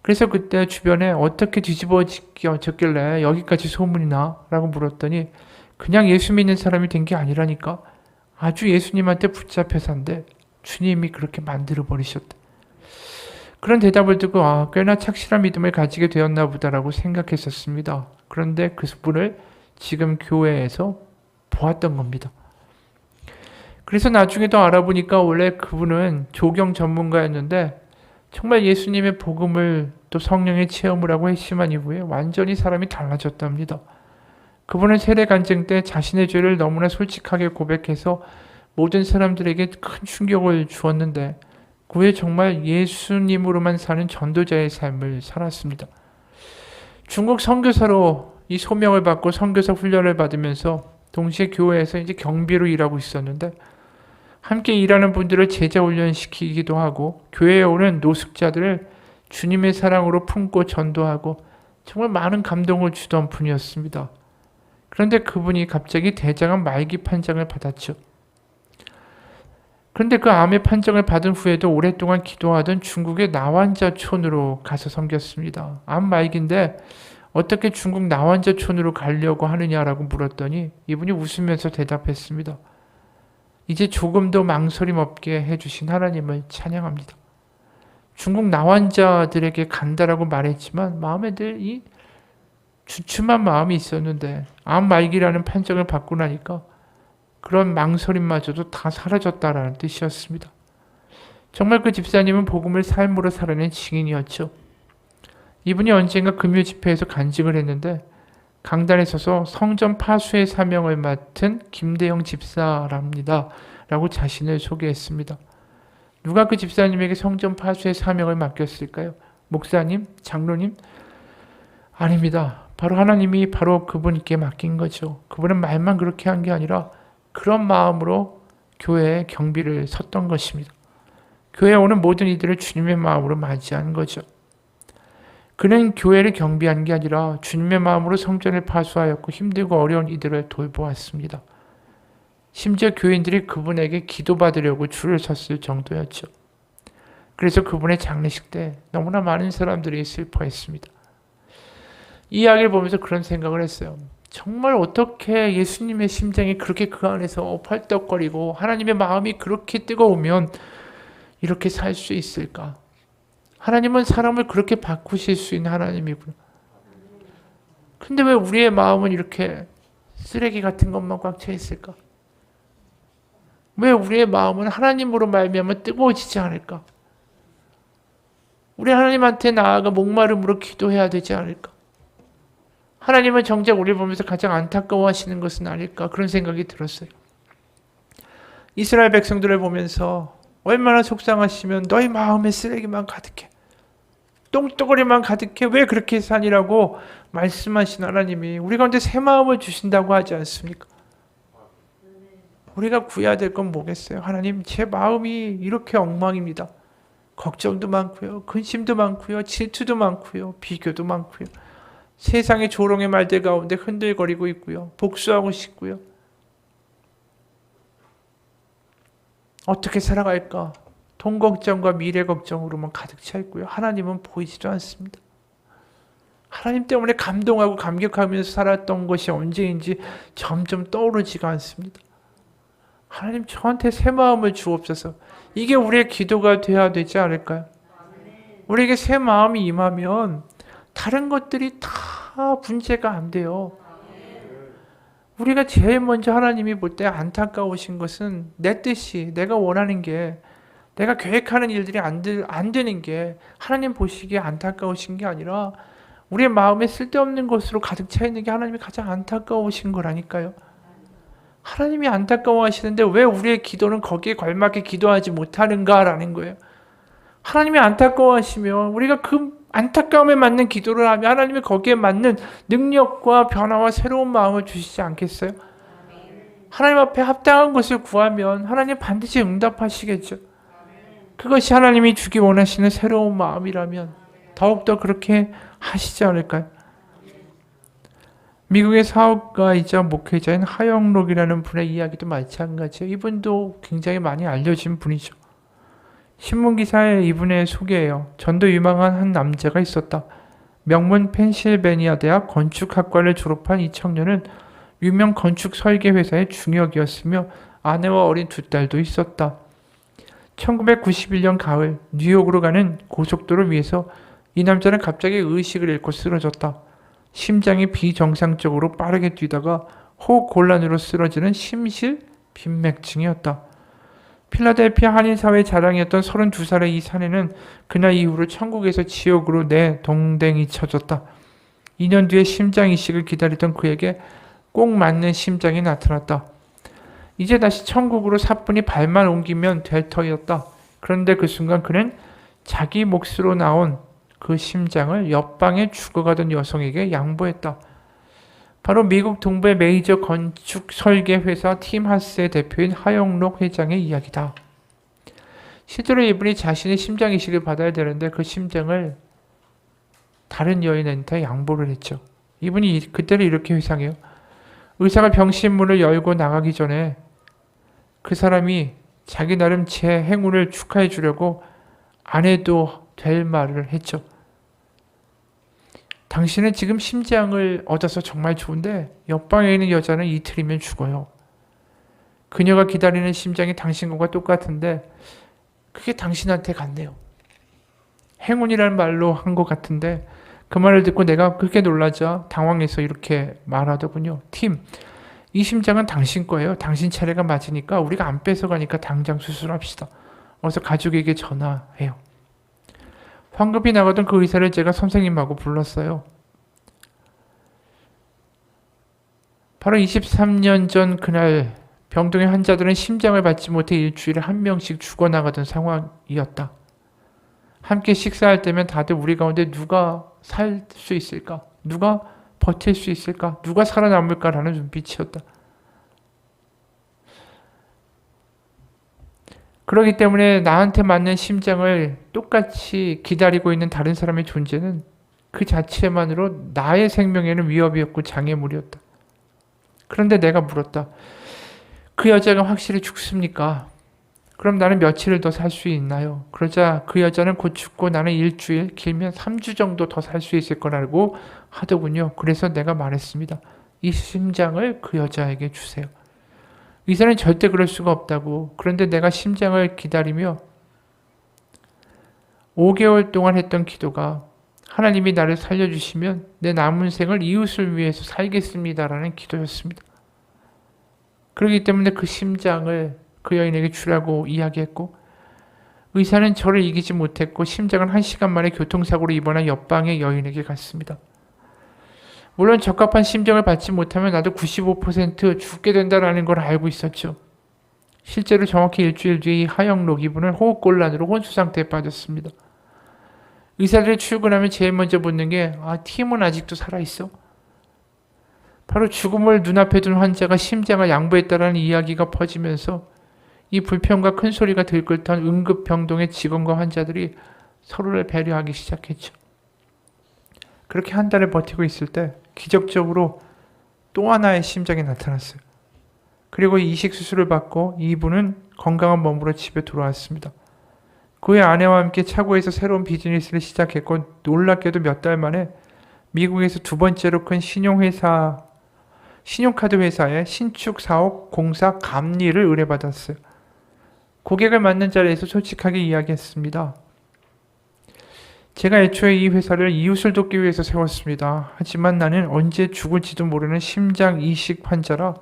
Speaker 1: 그래서 그때 주변에 어떻게 뒤집어졌길래 여기까지 소문이 나? 라고 물었더니 그냥 예수 믿는 사람이 된 게 아니라니까 아주 예수님한테 붙잡혀 산대. 주님이 그렇게 만들어버리셨대. 그런 대답을 듣고 꽤나 착실한 믿음을 가지게 되었나 보다라고 생각했었습니다. 그런데 그 분을 지금 교회에서 보았던 겁니다. 그래서 나중에 더 알아보니까 원래 그분은 조경 전문가였는데 정말 예수님의 복음을 또 성령의 체험을 하고 핵심한 이후에 완전히 사람이 달라졌답니다. 그분은 세례 간증 때 자신의 죄를 너무나 솔직하게 고백해서 모든 사람들에게 큰 충격을 주었는데 그 후에 정말 예수님으로만 사는 전도자의 삶을 살았습니다. 중국 선교사로 이 소명을 받고 선교사 훈련을 받으면서 동시에 교회에서 이제 경비로 일하고 있었는데 함께 일하는 분들을 제자 훈련시키기도 하고 교회에 오는 노숙자들을 주님의 사랑으로 품고 전도하고 정말 많은 감동을 주던 분이었습니다. 그런데 그분이 갑자기 대장암 말기 판정을 받았죠. 그런데 그 암의 판정을 받은 후에도 오랫동안 기도하던 중국의 나완자촌으로 가서 섬겼습니다. 암 말기인데 어떻게 중국 나완자촌으로 가려고 하느냐라고 물었더니 이분이 웃으면서 대답했습니다. 이제 조금 더 망설임 없게 해주신 하나님을 찬양합니다. 중국 나환자들에게 간다라고 말했지만 마음에 늘 이 주춤한 마음이 있었는데 암 말기라는 판정을 받고 나니까 그런 망설임마저도 다 사라졌다라는 뜻이었습니다. 정말 그 집사님은 복음을 삶으로 살아낸 증인이었죠. 이분이 언젠가 금요 집회에서 간증을 했는데 강단에 서서 성전 파수의 사명을 맡은 김대영 집사랍니다. 라고 자신을 소개했습니다. 누가 그 집사님에게 성전 파수의 사명을 맡겼을까요? 목사님? 장로님? 아닙니다. 바로 하나님이 바로 그분께 맡긴 거죠. 그분은 말만 그렇게 한 게 아니라 그런 마음으로 교회에 경비를 섰던 것입니다. 교회에 오는 모든 이들을 주님의 마음으로 맞이한 거죠. 그는 교회를 경비한 게 아니라 주님의 마음으로 성전을 파수하였고 힘들고 어려운 이들을 돌보았습니다. 심지어 교인들이 그분에게 기도받으려고 줄을 섰을 정도였죠. 그래서 그분의 장례식 때 너무나 많은 사람들이 슬퍼했습니다. 이 이야기를 보면서 그런 생각을 했어요. 정말 어떻게 예수님의 심장이 그렇게 그 안에서 펄떡거리고 하나님의 마음이 그렇게 뜨거우면 이렇게 살 수 있을까? 하나님은 사람을 그렇게 바꾸실 수 있는 하나님이구나. 근데 왜 우리의 마음은 이렇게 쓰레기 같은 것만 꽉 차 있을까? 왜 우리의 마음은 하나님으로 말미암아 뜨거워지지 않을까? 우리 하나님한테 나아가 목마름으로 기도해야 되지 않을까? 하나님은 정작 우리를 보면서 가장 안타까워하시는 것은 아닐까? 그런 생각이 들었어요. 이스라엘 백성들을 보면서 얼마나 속상하시면 너희 마음에 쓰레기만 가득해. 똥덩어리만 가득해. 왜 그렇게 사니라고 말씀하신 하나님이 우리 가운데 새 마음을 주신다고 하지 않습니까? 우리가 구해야 될 건 뭐겠어요? 하나님, 제 마음이 이렇게 엉망입니다. 걱정도 많고요. 근심도 많고요. 질투도 많고요. 비교도 많고요. 세상의 조롱의 말들 가운데 흔들거리고 있고요. 복수하고 싶고요. 어떻게 살아갈까? 돈 걱정과 미래 걱정으로만 가득 차 있고요. 하나님은 보이지도 않습니다. 하나님 때문에 감동하고 감격하면서 살았던 것이 언제인지 점점 떠오르지가 않습니다. 하나님, 저한테 새 마음을 주옵소서. 이게 우리의 기도가 되어야 되지 않을까요? 우리에게 새 마음이 임하면 다른 것들이 다 문제가 안 돼요. 우리가 제일 먼저 하나님이 볼 때 안타까우신 것은 내 뜻이, 내가 원하는 게, 내가 계획하는 일들이 안 되는 게 하나님 보시기에 안타까우신 게 아니라 우리의 마음에 쓸데없는 것으로 가득 차 있는 게 하나님이 가장 안타까우신 거라니까요. 하나님이 안타까워하시는데 왜 우리의 기도는 거기에 걸맞게 기도하지 못하는가라는 거예요. 하나님이 안타까워하시면 우리가 그 안타까움에 맞는 기도를 하면 하나님이 거기에 맞는 능력과 변화와 새로운 마음을 주시지 않겠어요? 하나님 앞에 합당한 것을 구하면 하나님 반드시 응답하시겠죠. 그것이 하나님이 주기 원하시는 새로운 마음이라면 더욱더 그렇게 하시지 않을까요? 미국의 사업가이자 목회자인 하영록이라는 분의 이야기도 마찬가지예요. 이분도 굉장히 많이 알려진 분이죠. 신문기사에 이분의 소개예요. 전도 유망한 한 남자가 있었다. 명문 펜실베니아 대학 건축학과를 졸업한 이 청년은 유명 건축 설계 회사의 중역이었으며 아내와 어린 두 딸도 있었다. 1991년 가을 뉴욕으로 가는 고속도로 위에서 이 남자는 갑자기 의식을 잃고 쓰러졌다. 심장이 비정상적으로 빠르게 뛰다가 호흡 곤란으로 쓰러지는 심실 빈맥증이었다. 필라델피아 한인사회의 자랑이었던 32살의 이 사내는 그날 이후로 천국에서 지옥으로 내동댕이 쳐졌다. 2년 뒤에 심장 이식을 기다리던 그에게 꼭 맞는 심장이 나타났다. 이제 다시 천국으로 사뿐히 발만 옮기면 될 터였다. 그런데 그 순간 그는 자기 몫으로 나온 그 심장을 옆방에 죽어가던 여성에게 양보했다. 바로 미국 동부의 메이저 건축 설계 회사 팀하스의 대표인 하영록 회장의 이야기다. 실제로 이분이 자신의 심장 이식을 받아야 되는데 그 심장을 다른 여인한테 양보를 했죠. 이분이 그때를 이렇게 회상해요. 의사가 병실 문을 열고 나가기 전에 그 사람이 자기 나름 제 행운을 축하해 주려고 안 해도 될 말을 했죠. 당신은 지금 심장을 얻어서 정말 좋은데 옆방에 있는 여자는 이틀이면 죽어요. 그녀가 기다리는 심장이 당신과 똑같은데 그게 당신한테 갔네요. 행운이라는 말로 한 것 같은데 그 말을 듣고 내가 그렇게 놀라자 당황해서 이렇게 말하더군요. 팀, 이 심장은 당신 거예요. 당신 차례가 맞으니까 우리가 안 뺏어가니까 당장 수술합시다. 어서 가족에게 전화해요. 황급히 나가던 그 의사를 제가 선생님하고 불렀어요. 바로 23년 전 그날 병동의 환자들은 심장을 받지 못해 일주일에 한 명씩 죽어나가던 상황이었다. 함께 식사할 때면 다들 우리 가운데 누가 살 수 있을까? 누가 버틸 수 있을까? 누가 살아남을까라는 눈빛이었다. 그렇기 때문에 나한테 맞는 심장을 똑같이 기다리고 있는 다른 사람의 존재는 그 자체만으로 나의 생명에는 위협이었고 장애물이었다. 그런데 내가 물었다. 그 여자가 확실히 죽습니까? 그럼 나는 며칠을 더 살 수 있나요? 그러자 그 여자는 곧 죽고 나는 일주일, 길면 3주 정도 더 살 수 있을 거라고 하더군요. 그래서 내가 말했습니다. 이 심장을 그 여자에게 주세요. 의사는 절대 그럴 수가 없다고. 그런데 내가 심장을 기다리며 5개월 동안 했던 기도가 하나님이 나를 살려주시면 내 남은 생을 이웃을 위해서 살겠습니다라는 기도였습니다. 그렇기 때문에 그 심장을 그 여인에게 주라고 이야기했고, 의사는 저를 이기지 못했고 심장은 1시간 만에 교통사고로 입원한 옆방의 여인에게 갔습니다. 물론 적합한 심장을 받지 못하면 나도 95% 죽게 된다는 걸 알고 있었죠. 실제로 정확히 일주일 뒤에 이 하영록 이분은 호흡곤란으로 혼수 상태에 빠졌습니다. 의사들이 출근하면 제일 먼저 묻는 게 팀은 아직도 살아있어? 바로 죽음을 눈앞에 둔 환자가 심장을 양보했다라는 이야기가 퍼지면서 이 불평과 큰 소리가 들끓던 응급병동의 직원과 환자들이 서로를 배려하기 시작했죠. 그렇게 한 달을 버티고 있을 때 기적적으로 또 하나의 심장이 나타났어요. 그리고 이식 수술을 받고 이분은 건강한 몸으로 집에 돌아왔습니다. 그의 아내와 함께 차고에서 새로운 비즈니스를 시작했고 놀랍게도 몇 달 만에 미국에서 두 번째로 큰 신용카드 회사의 신축 사업 공사 감리를 의뢰받았어요. 고객을 만난 자리에서 솔직하게 이야기했습니다. 제가 애초에 이 회사를 이웃을 돕기 위해서 세웠습니다. 하지만 나는 언제 죽을지도 모르는 심장 이식 환자라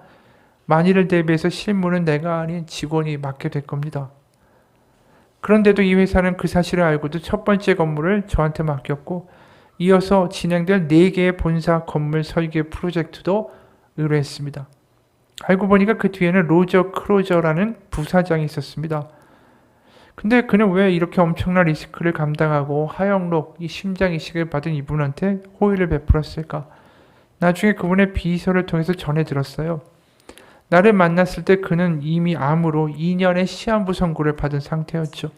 Speaker 1: 만일을 대비해서 실무는 내가 아닌 직원이 맡게 될 겁니다. 그런데도 이 회사는 그 사실을 알고도 첫 번째 건물을 저한테 맡겼고 이어서 진행될 4개의 본사 건물 설계 프로젝트도 의뢰했습니다. 알고 보니까 그 뒤에는 로저 크로저라는 부사장이 있었습니다. 근데 그는 왜 이렇게 엄청난 리스크를 감당하고 하영록 이 심장 이식을 받은 이분한테 호의를 베풀었을까? 나중에 그분의 비서를 통해서 전해 들었어요. 나를 만났을 때 그는 이미 암으로 2년의 시한부 선고를 받은 상태였죠.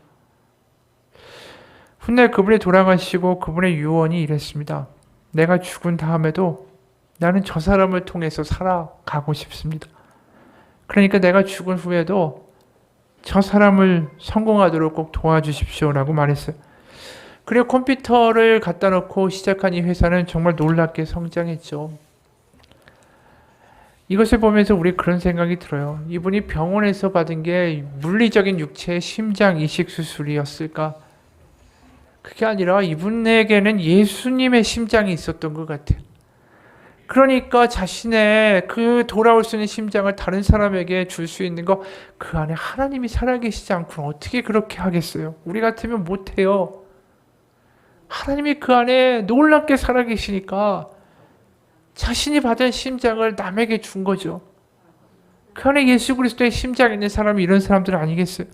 Speaker 1: 훗날 그분이 돌아가시고 그분의 유언이 이랬습니다. 내가 죽은 다음에도 나는 저 사람을 통해서 살아가고 싶습니다. 그러니까 내가 죽은 후에도 저 사람을 성공하도록 꼭 도와주십시오라고 말했어요. 그리고 컴퓨터를 갖다 놓고 시작한 이 회사는 정말 놀랍게 성장했죠. 이것을 보면서 우리 그런 생각이 들어요. 이분이 병원에서 받은 게 물리적인 육체의 심장 이식 수술이었을까? 그게 아니라 이분에게는 예수님의 심장이 있었던 것 같아요. 그러니까 자신의 그 돌아올 수 있는 심장을 다른 사람에게 줄 수 있는 거, 그 안에 하나님이 살아계시지 않고는 어떻게 그렇게 하겠어요? 우리 같으면 못해요. 하나님이 그 안에 놀랍게 살아계시니까 자신이 받은 심장을 남에게 준 거죠. 그 안에 예수 그리스도의 심장이 있는 사람이 이런 사람들 아니겠어요?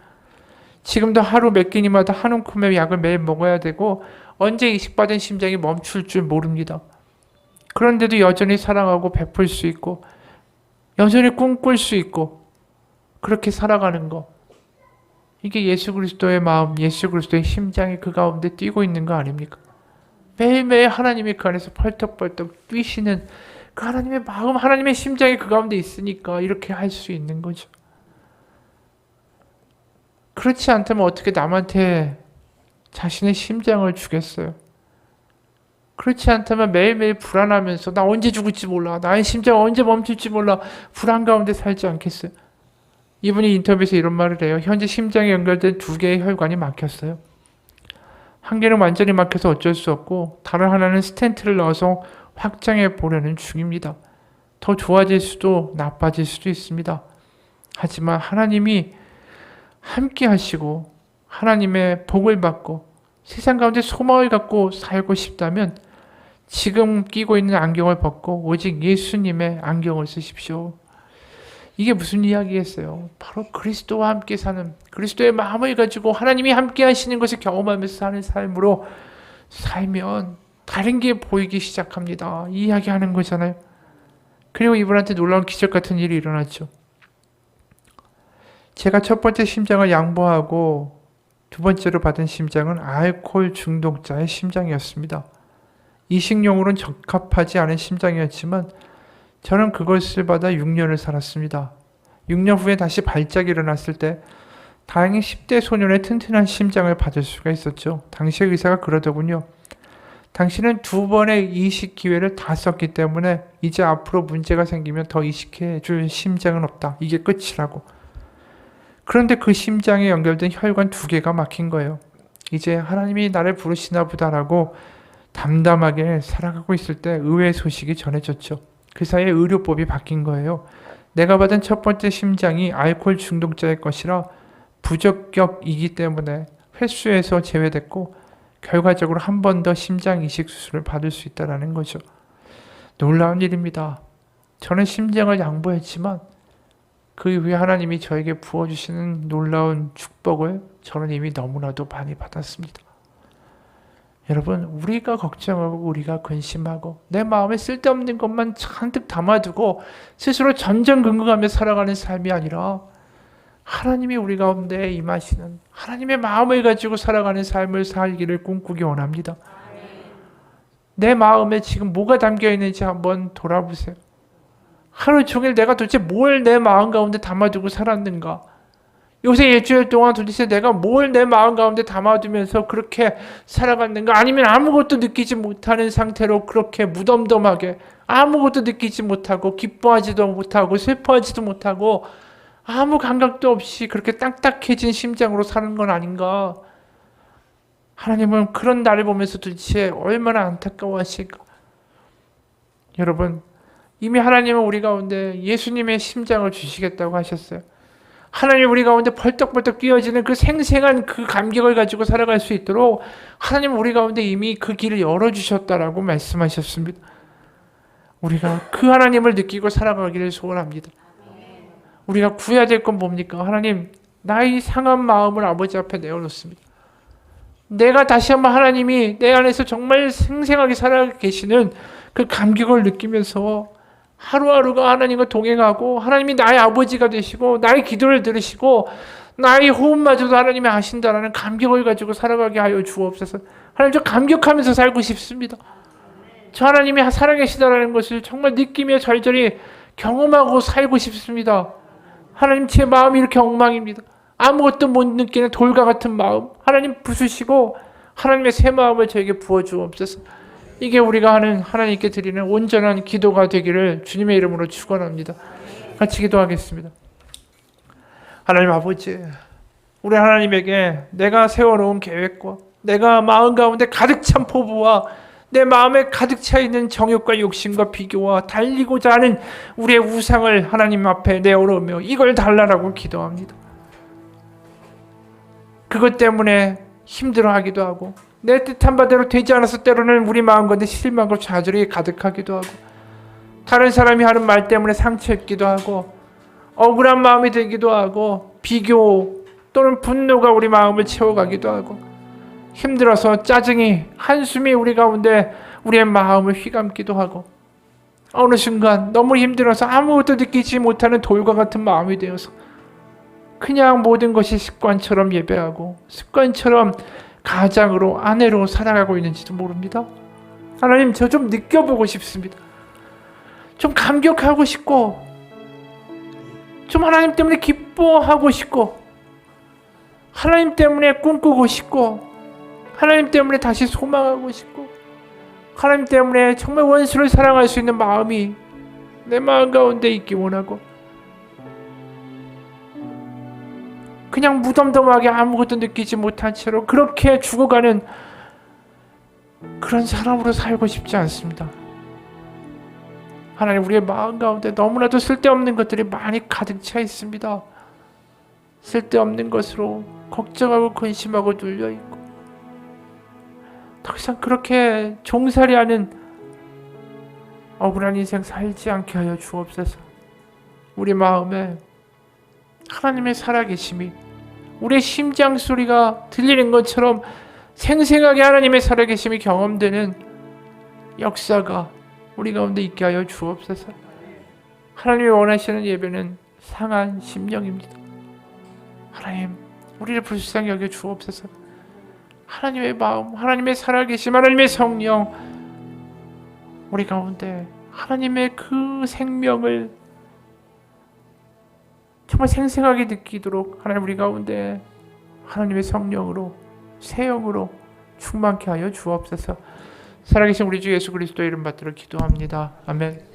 Speaker 1: 지금도 하루 몇 끼니마다 한 움큼의 약을 매일 먹어야 되고 언제 이식받은 심장이 멈출 줄 모릅니다. 그런데도 여전히 사랑하고 베풀 수 있고 여전히 꿈꿀 수 있고 그렇게 살아가는 거, 이게 예수 그리스도의 마음, 예수 그리스도의 심장이 그 가운데 뛰고 있는 거 아닙니까? 매일매일 하나님이 그 안에서 펄떡펄떡 뛰시는 그 하나님의 마음, 하나님의 심장이 그 가운데 있으니까 이렇게 할 수 있는 거죠. 그렇지 않다면 어떻게 남한테 자신의 심장을 주겠어요? 그렇지 않다면 매일매일 불안하면서 나 언제 죽을지 몰라, 나의 심장 언제 멈출지 몰라, 불안 가운데 살지 않겠어요? 이분이 인터뷰에서 이런 말을 해요. 현재 심장에 연결된 2개의 혈관이 막혔어요. 한 개는 완전히 막혀서 어쩔 수 없고 다른 하나는 스텐트를 넣어서 확장해 보려는 중입니다. 더 좋아질 수도 나빠질 수도 있습니다. 하지만 하나님이 함께 하시고 하나님의 복을 받고 세상 가운데 소망을 갖고 살고 싶다면 지금 끼고 있는 안경을 벗고 오직 예수님의 안경을 쓰십시오. 이게 무슨 이야기겠어요? 바로 그리스도와 함께 사는, 그리스도의 마음을 가지고 하나님이 함께 하시는 것을 경험하면서 사는 삶으로 살면 다른 게 보이기 시작합니다. 이 이야기하는 거잖아요. 그리고 이분한테 놀라운 기적 같은 일이 일어났죠. 제가 첫 번째 심장을 양보하고 두 번째로 받은 심장은 알코올 중독자의 심장이었습니다. 이식용으로는 적합하지 않은 심장이었지만 저는 그것을 받아 6년을 살았습니다. 6년 후에 다시 발작이 일어났을 때 다행히 10대 소년의 튼튼한 심장을 받을 수가 있었죠. 당시의 의사가 그러더군요. 당신은 2번의 이식 기회를 다 썼기 때문에 이제 앞으로 문제가 생기면 더 이식해 줄 심장은 없다. 이게 끝이라고. 그런데 그 심장에 연결된 혈관 2개가 막힌 거예요. 이제 하나님이 나를 부르시나 보다라고 담담하게 살아가고 있을 때 의외의 소식이 전해졌죠. 그 사이에 의료법이 바뀐 거예요. 내가 받은 첫 번째 심장이 알코올 중독자의 것이라 부적격이기 때문에 횟수에서 제외됐고 결과적으로 한 번 더 심장 이식 수술을 받을 수 있다는 거죠. 놀라운 일입니다. 저는 심장을 양보했지만 그 이후에 하나님이 저에게 부어주시는 놀라운 축복을 저는 이미 너무나도 많이 받았습니다. 여러분, 우리가 걱정하고 우리가 근심하고 내 마음에 쓸데없는 것만 잔뜩 담아두고 스스로 전전긍긍하며 살아가는 삶이 아니라 하나님이 우리 가운데 임하시는 하나님의 마음을 가지고 살아가는 삶을 살기를 꿈꾸기 원합니다. 내 마음에 지금 뭐가 담겨 있는지 한번 돌아보세요. 하루 종일 내가 도대체 뭘 내 마음 가운데 담아두고 살았는가? 요새 일주일 동안 도대체 내가 뭘 내 마음 가운데 담아두면서 그렇게 살아갔는가? 아니면 아무것도 느끼지 못하는 상태로 그렇게 무덤덤하게 아무것도 느끼지 못하고 기뻐하지도 못하고 슬퍼하지도 못하고 아무 감각도 없이 그렇게 딱딱해진 심장으로 사는 건 아닌가? 하나님은 그런 나를 보면서 도대체 얼마나 안타까워하실까? 여러분, 이미 하나님은 우리 가운데 예수님의 심장을 주시겠다고 하셨어요. 하나님 우리 가운데 벌떡벌떡 뛰어지는 그 생생한 그 감격을 가지고 살아갈 수 있도록 하나님은 우리 가운데 이미 그 길을 열어주셨다라고 말씀하셨습니다. 우리가 그 하나님을 느끼고 살아가기를 소원합니다. 우리가 구해야 될 건 뭡니까? 하나님, 나의 상한 마음을 아버지 앞에 내어놓습니다. 내가 다시 한번 하나님이 내 안에서 정말 생생하게 살아계시는 그 감격을 느끼면서 하루하루가 하나님과 동행하고 하나님이 나의 아버지가 되시고 나의 기도를 들으시고 나의 호흡마저도 하나님이 아신다라는 감격을 가지고 살아가게 하여 주옵소서. 하나님, 저 감격하면서 살고 싶습니다. 저 하나님이 살아계시다라는 것을 정말 느끼며 절절히 경험하고 살고 싶습니다. 하나님, 제 마음이 이렇게 엉망입니다. 아무것도 못 느끼는 돌과 같은 마음 하나님 부수시고 하나님의 새 마음을 저에게 부어주옵소서. 이게 우리가 하는 하나님께 드리는 온전한 기도가 되기를 주님의 이름으로 축원합니다. 같이 기도하겠습니다. 하나님 아버지, 우리 하나님에게 내가 세워놓은 계획과 내가 마음 가운데 가득 찬 포부와 내 마음에 가득 차 있는 정욕과 욕심과 비교와 달리고자 하는 우리의 우상을 하나님 앞에 내어놓으며 이걸 달라라고 기도합니다. 그것 때문에 힘들어하기도 하고 내 뜻한 바대로 되지 않아서 때로는 우리 마음 가운데 실망과 좌절이 가득하기도 하고 다른 사람이 하는 말 때문에 상처입기도 하고 억울한 마음이 들기도 하고 비교 또는 분노가 우리 마음을 채워가기도 하고 힘들어서 짜증이 한숨이 우리 가운데 우리의 마음을 휘감기도 하고 어느 순간 너무 힘들어서 아무것도 느끼지 못하는 돌과 같은 마음이 되어서 그냥 모든 것이 습관처럼 예배하고 습관처럼 가장으로 아내로 살아가고 있는지도 모릅니다. 하나님, 저 좀 느껴보고 싶습니다. 좀 감격하고 싶고 좀 하나님 때문에 기뻐하고 싶고 하나님 때문에 꿈꾸고 싶고 하나님 때문에 다시 소망하고 싶고 하나님 때문에 정말 원수를 사랑할 수 있는 마음이 내 마음 가운데 있기 원하고 그냥 무덤덤하게 아무것도 느끼지 못한 채로 그렇게 죽어가는 그런 사람으로 살고 싶지 않습니다. 하나님, 우리의 마음 가운데 너무나도 쓸데없는 것들이 많이 가득 차 있습니다. 쓸데없는 것으로 걱정하고 근심하고 눌려있고 더 이상 그렇게 종살이하는 억울한 인생 살지 않게 하여 주옵소서. 우리 마음에 하나님의 살아계심이 우리의 심장 소리가 들리는 것처럼 생생하게 하나님의 살아계심이 경험되는 역사가 우리 가운데 있게 하여 주옵소서. 하나님이 원하시는 예배는 상한 심령입니다. 하나님, 우리를 불쌍히 여겨 주옵소서. 하나님의 마음, 하나님의 살아계심, 하나님의 성령 우리 가운데 하나님의 그 생명을 정말 생생하게 느끼도록 하나님 우리 가운데 하나님의 성령으로 새 영으로 충만케 하여 주옵소서. 살아계신 우리 주 예수 그리스도의 이름 받들어 기도합니다. 아멘.